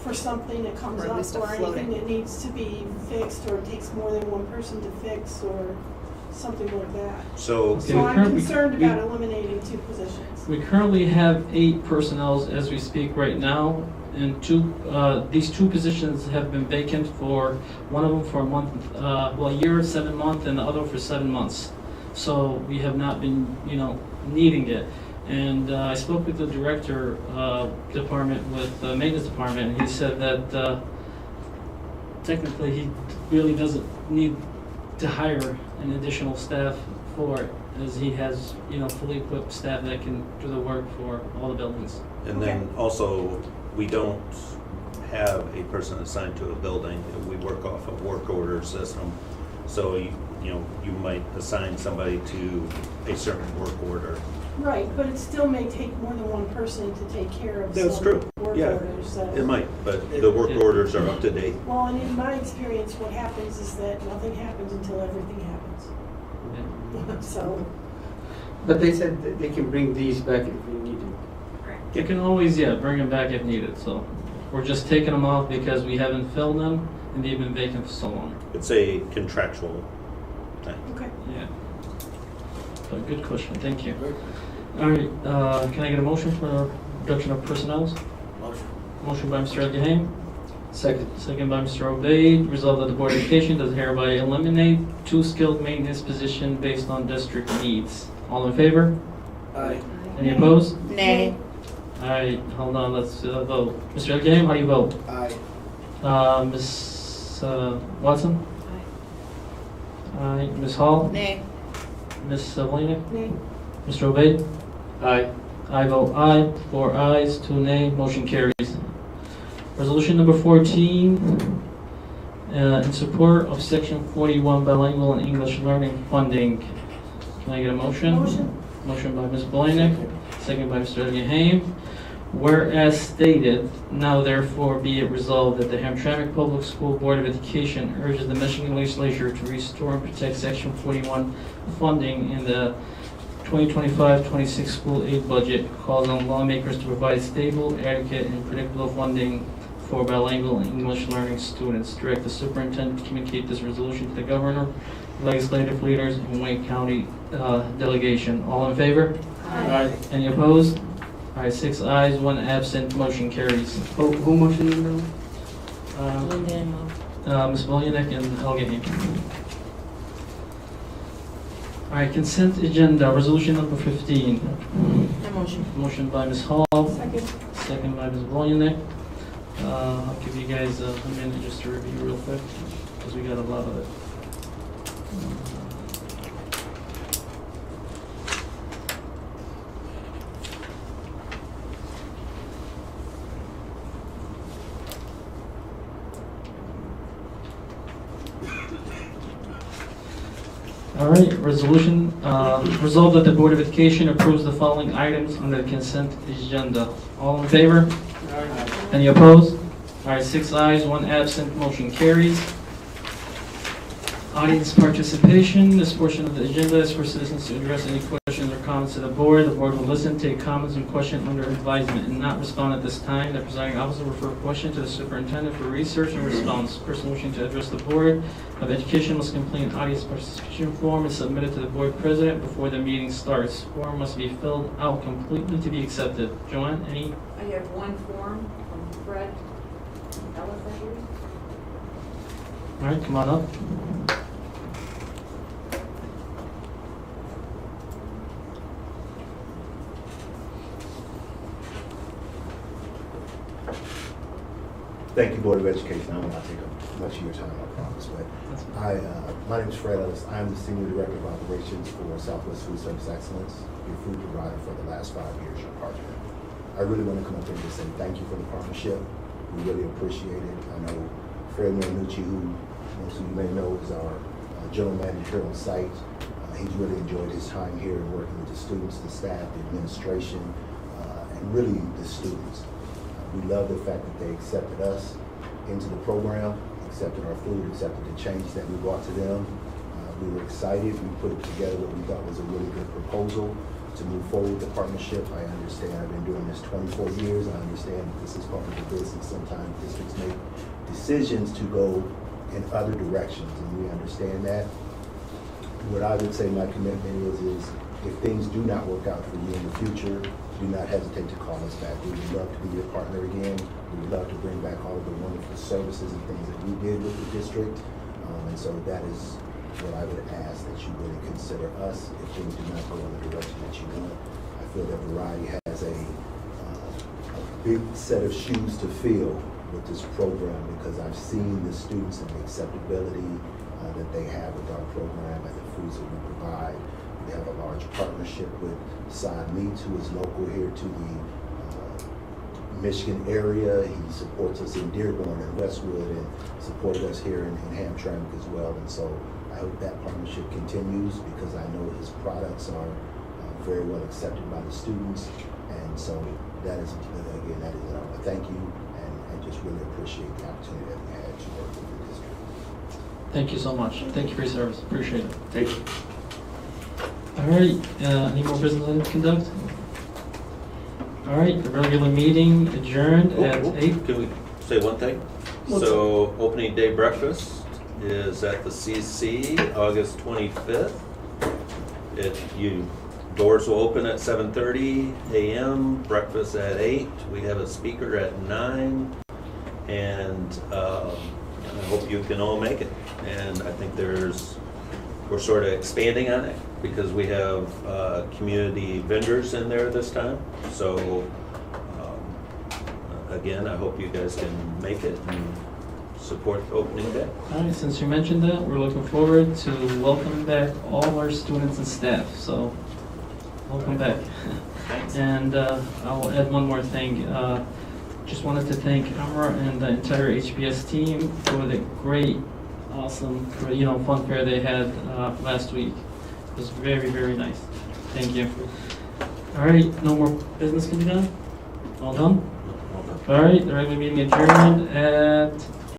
for something that comes Or at up, least a or anything floating. that needs to be fixed, or it takes more than one person to fix, or something like that. So, So I'm currently- concerned we- about eliminating 2 positions. We currently have 8 personnel as we speak right now, and these 2 positions have been vacant for, one of them for a month, a year, 7 months, and the other for 7 months. So we have not been, needing it. And I spoke with the director department, with the maintenance department, and he said that technically he really doesn't need to hire an additional staff for it, as he has, fully equipped staff that can do the work for all the buildings. and then also, we don't have a person assigned to a building. We work off a work order system. So, you might assign somebody to a certain work order. Right, but it still may take more than one person to take care of That's some true. work Yeah. orders. It might, but the work Yeah. orders are up to date. Well, and in my experience, what happens is that nothing happens until everything happens. So, But they said that they can bring these back if we need them. You can always, bring them back if needed, so. We're just taking them off because we haven't filled them, and they've been vacant for so long. It's a contractual thing. okay. Yeah. But good question, thank you. All right, can I get a motion for reduction of personnel? Motion by Mr. Elgahame, Second. second by Mr. Obaid. Resolved that the Board of Education does hereby eliminate 2 skilled maintenance positions based on district needs. All in favor? Aye. Any opposed? Nay. All right, hold on, let's vote. Mr. Elgahame, how do you vote? Aye. Ms. Watson? Aye. Ms. Hall? Nay. Ms. Vlasic? Nay. Mr. Obaid? Aye. I vote aye. 4 ayes, 2 nay. Motion carries. Resolution number 14, in support of Section 41 bilingual and English learning funding. Can I get a motion? Motion? Motion by Ms. Vlasic, second by Mr. Elgahame. Whereas stated, now therefore be it resolved that the Hamtramck Public School Board of Education urges the Michigan Legislature to restore and protect Section 41 funding in the 2025-26 school aid budget, calls on lawmakers to provide stable, adequate, and predictable funding for bilingual and English learning students. Direct the superintendent to communicate this resolution to the governor, legislative leaders, and Wayne County delegation. All in favor? Aye. Any opposed? All right, 6 ayes, 1 absent, motion carries. Who motioned the bill? Ms. Vlasic and Elgahame. All right, consent agenda, resolution number 15. Motion. Motion by Ms. Hall, Second. second by Ms. Vlasic. I'll give you guys a minute just to review real quick, because we got a lot of it. All right, resolution, resolved that the Board of Education approves the following items on the consent agenda. All in favor? Any opposed? All right, 6 ayes, 1 absent, motion carries. Audience participation, this portion of the agenda is for citizens to address any questions or comments to the board. The board will listen, take comments and question under advisement and not respond at this time. The presiding officer will refer a question to the superintendent for research and response. Person wishing to address the board of education must complete an audience participation form and submit it to the board president before the meeting starts. Form must be filled out completely to be accepted. Joanne, any? I have one form from Fred Ellis, I hear. All right, come on up. Thank you, Board of Education. I will not take up much of your time, I promise. But my name is Fred Ellis. I am the Senior Director of Operations for Southwest Food Service Excellence, your food provider for the last 5 years, your partner. I really want to come up here and just say thank you for the partnership. We really appreciate it. I know Fred Marinucci, who most of you may know is our general manager here on site. He's really enjoyed his time here and working with the students, the staff, the administration, and really the students. We love the fact that they accepted us into the program, accepted our food, accepted the changes that we brought to them. We were excited. We put together what we thought was a really good proposal to move forward with the partnership. I understand I've been doing this 24 years. I understand that this business is part of the business. Sometimes districts make decisions to go in other directions, and we understand that. What I would say my commitment is if things do not work out for you in the future, do not hesitate to call us back. We would love to be your partner again. We would love to bring back all of the wonderful services and things that we did with the district. And so that is what I would ask, that you really consider us if things do not go in the direction that you want. I feel that Variety has a big set of shoes to fill with this program, because I've seen the students and the acceptability that they have with our program and the foods that we provide. We have a large partnership with Cy Meats, who is local here to the Michigan area. He supports us in Dearborn and Westwood, and supported us here in Hamtramck as well. And so I hope that partnership continues, because I know his products are very well accepted by the students. And so that is, again, that is it. I want to thank you, and I just really appreciate the opportunity that we had to work with the district. Thank you so much. Thank you for your service. Appreciate it. Thank you. All right, any more business to conduct? All right, the regular meeting adjourned at 8. Can we say one thing? So opening day breakfast is at the CC, August 25th. Doors will open at 7:30 a.m., breakfast at 8. We have a speaker at 9, and I hope you can all make it. And I think we're sort of expanding on it, because we have community vendors in there this time. So again, I hope you guys can make it and support opening day. All right, since you mentioned that, we're looking forward to welcoming back all our students and staff. So welcome back. Thanks. And I'll add one more thing. Just wanted to thank Amra and the entire HBS team for the great, awesome, fun fair they had last week. It was very, very nice. Thank you. All right, no more business can be done? All done? All right, the regular meeting adjourned at